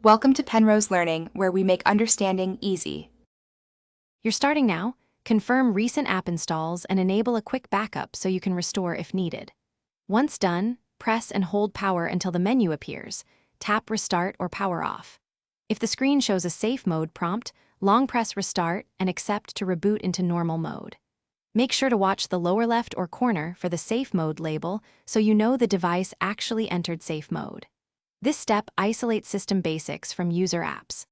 Welcome to Penrose Learning, where we make understanding easy. You're starting now. Confirm recent app installs and enable a quick backup so you can restore if needed. Once done, press and hold power until the menu appears. Tap Restart or Power Off. If the screen shows a safe mode prompt, long press Restart and accept to reboot into normal mode. Make sure to watch the lower left or corner for the safe mode label so you know the device actually entered safe mode. This step isolates system basics from user apps.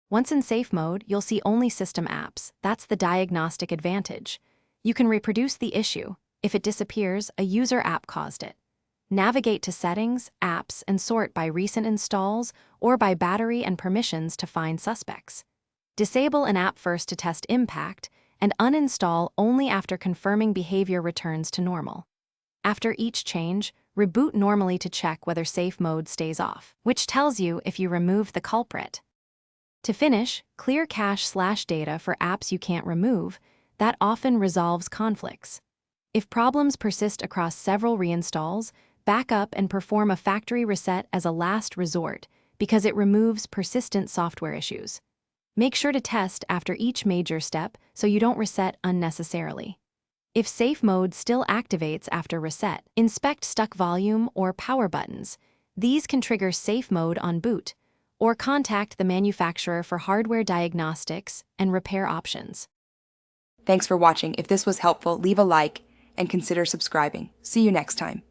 Once in safe mode, you'll see only system apps. That's the diagnostic advantage. You can reproduce the issue. If it disappears, a user app caused it. Navigate to Settings, Apps, and sort by recent installs or by battery and permissions to find suspects. Disable an app first to test impact, and uninstall only after confirming behavior returns to normal. After each change, reboot normally to check whether safe mode stays off, which tells you if you removed the culprit. To finish, clear cache/data for apps you can't remove. That often resolves conflicts. If problems persist across several reinstalls, back up and perform a factory reset as a last resort because it removes persistent software issues. Make sure to test after each major step so you don't reset unnecessarily. If safe mode still activates after reset, inspect stuck volume or power buttons. These can trigger safe mode on boot, or contact the manufacturer for hardware diagnostics and repair options. Thanks for watching. If this was helpful, leave a like and consider subscribing. See you next time.